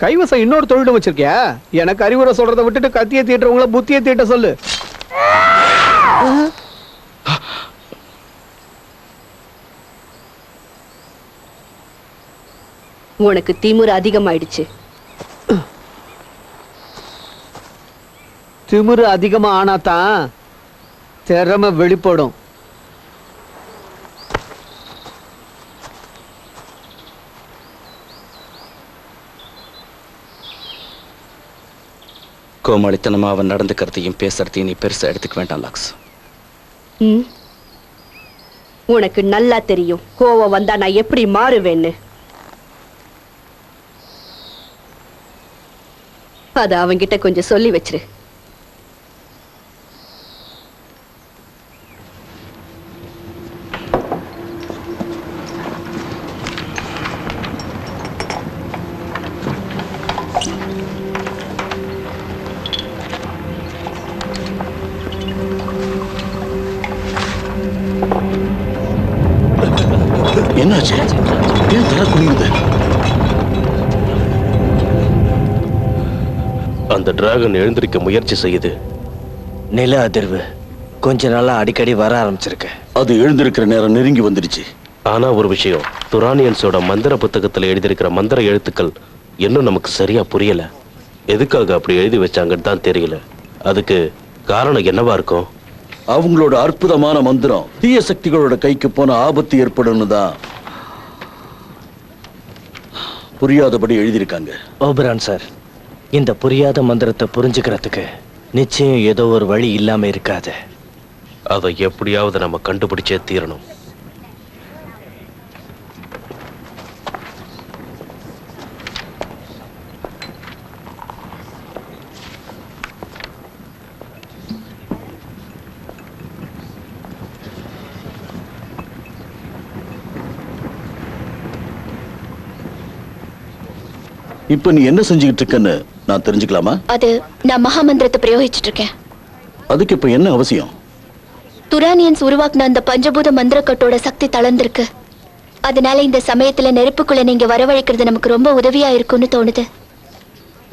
கைவசம் இன்னொரு தொழிலும் வச்சிருக்கியா? எனக்கு அறிவுரை சொல்றதை விட்டுட்டு கத்திய தீட்டுறவங்கள புத்திய தீட்ட சொல்லு. உனக்கு திமிரு அதிகமாயிடுச்சு. திமிரு அதிகமா ஆனாதான் திறமை வெளிப்படும். கோமாளித்தனமா அவன் நடந்துக்கிறதையும் பேசுறதையும் நீ பெருசா எடுத்துக்க வேண்டாம் லாக்ஸ். உனக்கு நல்லா தெரியும் கோவம் வந்தா நான் எப்படி மாறுவேன்னு. அத அவன்கிட்ட கொஞ்சம் சொல்லி வச்சிரு. என்னாச்சு? ஏன் தர குனியுது? அந்த டிராகன் எழுந்திருக்க முயற்சி செய்யுது. நில அதிர்வு கொஞ்ச நாளா அடிக்கடி வர ஆரம்பிச்சிருக்கு. அது எழுந்திருக்கிற நேரம் நெருங்கி வந்துடுச்சு. ஆனா ஒரு விஷயம், துரானியன்ஸோட மந்திர புத்தகத்துல எழுதியிருக்கிற மந்திர எழுத்துக்கள் இன்னும் நமக்கு சரியா புரியல. எதுக்காக அப்படி எழுதி வச்சாங்கன்னு தான் தெரியல. அதுக்கு காரணம் என்னவா இருக்கும்? அவங்களோட அற்புதமான மந்திரம் தீய சக்திகளோட கைக்கு போன ஆபத்து ஏற்படும் தான் புரியாதபடி எழுதியிருக்காங்க. ஓபரான் சார், இந்த புரியாத மந்திரத்தை புரிஞ்சுக்கிறதுக்கு நிச்சயம் ஏதோ ஒரு வழி இல்லாம இருக்காது. அதை எப்படியாவது நம்ம கண்டுபிடிச்சே தீரணும். இப்ப நீ என்ன செஞ்சுக்கிட்டு இருக்கன்னு நான் தெரிஞ்சுக்கலாமா? அது நான் மகாமந்திரத்தை பிரயோகிச்சுட்டு இருக்கேன். அதுக்கு இப்ப என்ன அவசியம்? துரானியன்ஸ் உருவாக்குன அந்த பஞ்சபூத மந்திரக்கட்டோட சக்தி தளர்ந்திருக்கு. அதனால இந்த சமயத்துல நெருப்புக்குள்ள நீங்க வரவழைக்கிறது நமக்கு ரொம்ப உதவியா இருக்கும்னு தோணுது.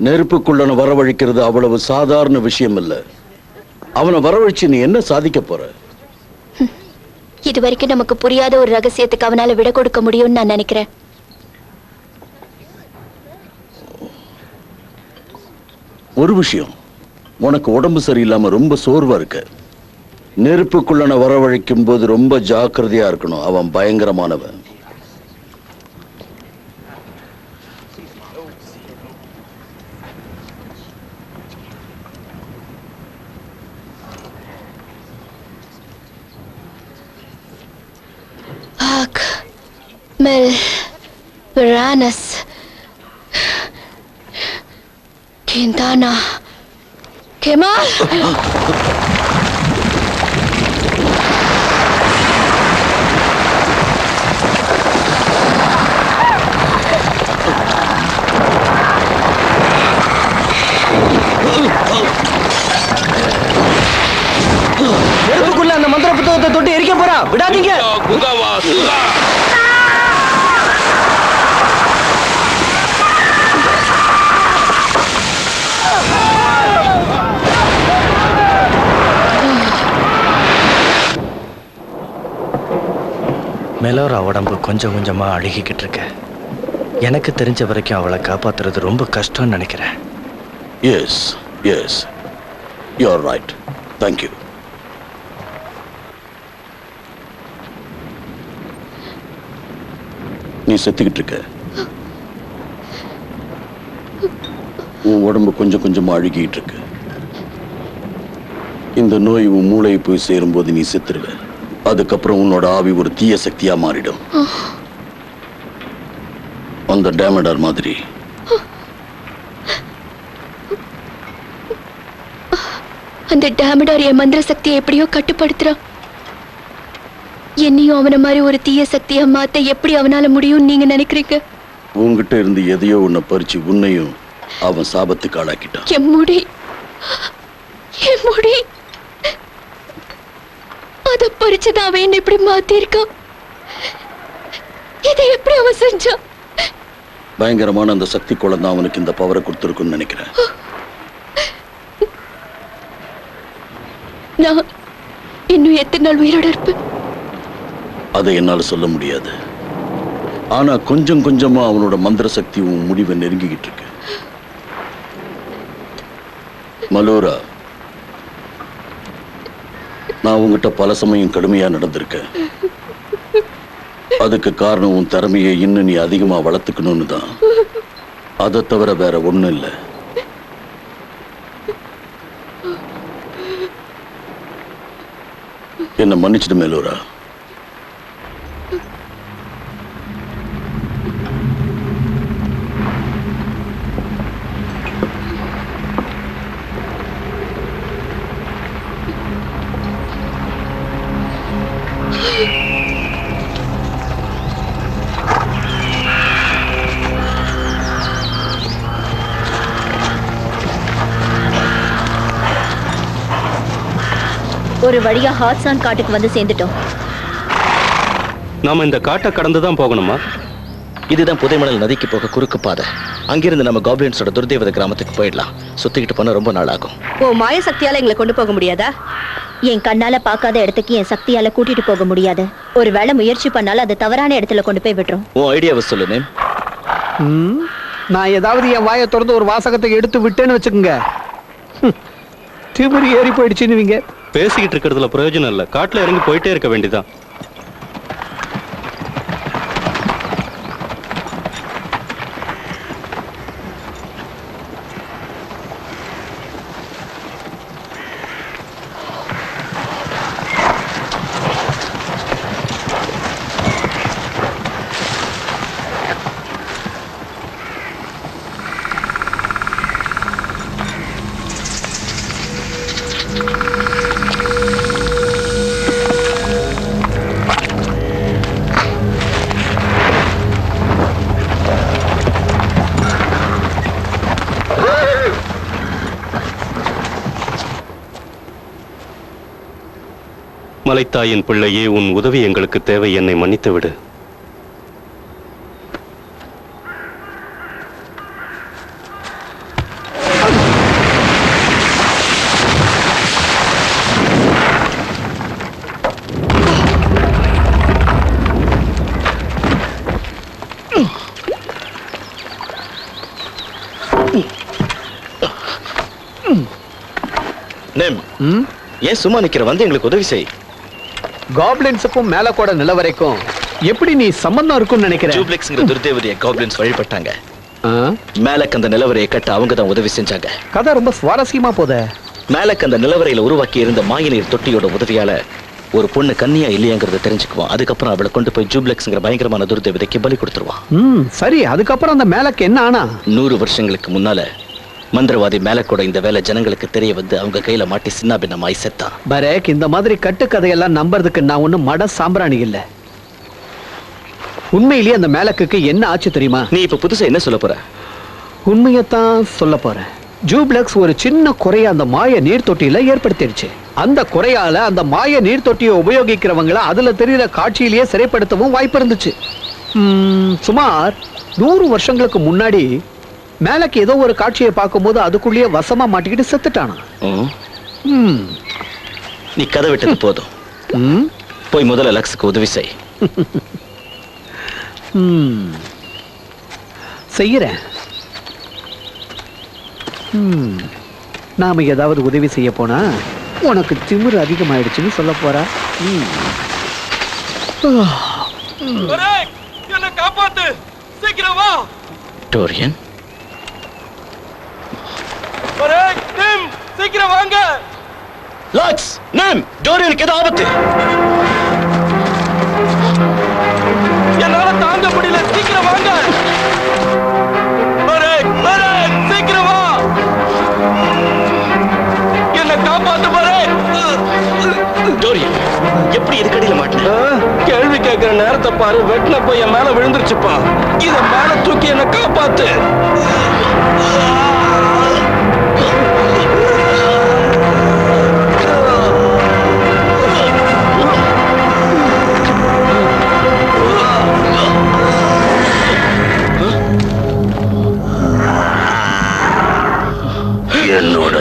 நெருப்புக்குள்ளன வரவழைக்கிறது அவ்வளவு சாதாரண விஷயம் இல்ல. அவனை வரவழைச்சு நீ என்ன சாதிக்க போற? இது வரைக்கும் நமக்கு புரியாத ஒரு ரகசியத்துக்கு அவனால விட கொடுக்க முடியும்னு நான் நினைக்கிறேன். ஒரு விஷயம், உனக்கு உடம்பு சரியில்லாம ரொம்ப சோர்வா இருக்க. நெருப்புக்குள்ளன வரவழைக்கும் போது ரொம்ப ஜாக்கிரதையா இருக்கணும். அவன் பயங்கரமானவன். Uranus, Quintana, Kemal. நெருப்புக்குள்ள அந்த மந்திர புத்தகத்தை தொட்டு எரிக்க போறா, விடாதீங்க. மெலோரா உடம்பு கொஞ்சம் கொஞ்சமா அழுகிக்கிட்டு இருக்கு. எனக்கு தெரிஞ்ச வரைக்கும் அவளை காப்பாத்துறது ரொம்ப கஷ்டம்னு நினைக்கிறேன். Yes yes, you are right. Thank you. நீ செத்துக்கிட்டு இருக்க. உன் உடம்பு கொஞ்சம் கொஞ்சமா அழுகிட்டு இருக்கு. இந்த நோய் உன் மூளையை போய் சேரும்போது நீ செத்துருவ. அதுக்கப்புறம் உன்னோட ஆவி ஒரு தீய சக்தியா மாறிடும். அந்த டேமடர் மாதிரி. அந்த டேமடர் என் மந்திர சக்தியை எப்படியோ கட்டுப்படுத்துறான். என்னையும் அவன மாதிரி ஒரு தீய சக்தியா மாத்த எப்படி அவனால முடியும் நீங்க நினைக்கிறீங்க? உங்ககிட்ட இருந்து எதையோ உன்னை பறிச்சு உன்னையும் அவன் சாபத்துக்கு ஆளாக்கிட்டான். என் முடி அத பறிச்சுதான் அவன் என்ன இப்படி மாத்திருக்கான். இதை எப்படி அவன் செஞ்சான்? பயங்கரமான அந்த சக்தி குழந்தை அவனுக்கு இந்த பவரை கொடுத்துருக்குன்னு நினைக்கிறேன். நான் இன்னும் எத்தனை நாள் உயிரோட இருப்பேன்? அதை என்னால சொல்ல முடியாது. ஆனா கொஞ்சம் கொஞ்சமா அவனோட மந்திர சக்தி உன் முடிவை நெருங்கிக்கிட்டு இருக்கு. மலோரா, நான் உங்ககிட்ட பல சமயம் கடுமையா நடந்திருக்கேன். அதுக்கு காரணம் உன் திறமையை இன்னும் நீ அதிகமா வளர்த்துக்கணும்னு தான். அதை தவிர வேற ஒண்ணும் இல்லை. என்ன மன்னிச்சிடு மேலோரா. ஒரு வழியா ஹாட்சான் காட்டுக்கு வந்து சேர்ந்துட்டோம். நாம இந்த காட்டை கடந்து தான் போகணுமா? இதுதான் புதைமணல் நதிக்கு போக குறுக்கு பாதை. அங்கிருந்து நம்ம காப்ளின்ஸோட துர்தேவத கிராமத்துக்கு போயிடலாம். சுத்திக்கிட்டு போனா ரொம்ப நாள் ஆகும். ஓ மாய சக்தியால எங்களை கொண்டு போக முடியாதா? என் கண்ணால பார்க்காத இடத்துக்கு என் சக்தியால கூட்டிட்டு போக முடியாது. ஒருவேளை முயற்சி பண்ணாலும் அது தவறான இடத்துல கொண்டு போய் விட்டுரும். உன் ஐடியாவை சொல்லு நேம். நான் ஏதாவது என் வாயை திறந்து ஒரு வாசகத்தை எடுத்து விட்டேன்னு வச்சுக்கோங்க, திமிரி ஏறி போயிடுச்சுன்னு. பேசிக்கிட்டு இருக்கிறதுல பிரயோஜனம் இல்ல. காட்டுல இறங்கி போயிட்டே இருக்க வேண்டியதான். மலைத்தாயின் பிள்ளையே, உன் உதவி எங்களுக்கு தேவை. என்னை மன்னித்து விடு. நேம், ஏன் சும்மா நிக்கிற? வந்து எங்களுக்கு உதவி செய். காப்ளின்ஸுக்கும் மேல கூட நிலவரைக்கும் எப்படி நீ சம்பந்தம் இருக்கும்னு நினைக்கிறேன்? ஜூப்ளெக்ஸ்ங்கிற துர்தேவதையை காப்ளின்ஸ் வழிபட்டாங்க. ஆ? மேலக்கு அந்த நிலவரையை கட்ட அவங்க தான் உதவி செஞ்சாங்க. கதை ரொம்ப சுவாரஸ்யமா போதே. மேலக்கு அந்த நிலவரையில உருவாக்கி இருந்த மாயநீர் தொட்டியோட உதவியால ஒரு பொண்ணு கன்னியா இல்லையாங்கிறத தெரிஞ்சுக்குவான். அதுக்கப்புறம் அவளை கொண்டு போய் ஜூப்ளெக்ஸ்ங்கிற பயங்கரமான துர்தேவதைக்கு பலி கொடுத்துருவான். சரி, அதுக்கப்புறம் அந்த மேலக்கு என்ன ஆனா? 100 வருஷங்களுக்கு முன்னால மந்திரவாதி மேலக்கோட இந்த வேலை ஜனங்களுக்கு தெரிய வந்து அவங்க கையில மாட்டி சின்ன பின்னமாய் செத்தான். பரேக், இந்த மாதிரி கட்டுக்கதையெல்லாம் நம்புறதுக்கு நான் ஒண்ணும் மட சாம்பிராணி இல்ல. உண்மையிலேயே அந்த மேலக்குக்கு என்ன ஆச்சு தெரியுமா? நீ இப்ப புதுசா என்ன சொல்ல போற? உண்மையத்தான் சொல்ல போறேன். ஜூப்ளெக்ஸ் ஒரு சின்ன குறைய அந்த மாய நீர் தொட்டியில ஏற்படுத்திடுச்சு. அந்த குறையால அந்த மாய நீர் தொட்டியை உபயோகிக்கிறவங்கள அதுல தெரியுற காட்சியிலேயே சிறைப்படுத்தவும் வாய்ப்பு இருந்துச்சு. சுமார் 100 வருஷங்களுக்கு முன்னாடி மேலக்கு ஏதோ ஒரு காட்சியை பார்க்கும்போது அதுக்குள்ளேயே வசமா மாட்டிக்கிட்டு செத்துட்டானா. நீ கதை விட்டது போதும். போய் முதல்ல லக்ஸுக்கு உதவி செய். செய்யறேன். நாம ஏதாவது உதவி செய்ய போனா உனக்கு திமிரு அதிகமாயிடுச்சுன்னு சொல்ல போறா. காப்பாத்து, சீக்கிரம் வா. டோரியன், சீக்கிரம் வாங்க. லாக்ஸ், நேம், டோரியனுக்கு ஏதோ ஆபத்து. என்னால தாங்க முடியல, சீக்கிரம் வாங்க. சீக்கிரம் வா. என்ன காப்பாத்து பாரு. டோரியன், எப்படி இதுக்கடியில மாட்டின? கேள்வி கேட்கிற நேரத்தை பாரு. வெட்டின போய் என் மேல விழுந்துருச்சுப்பா. இத மேல தூக்கி என்ன காப்பாத்து. என்னோட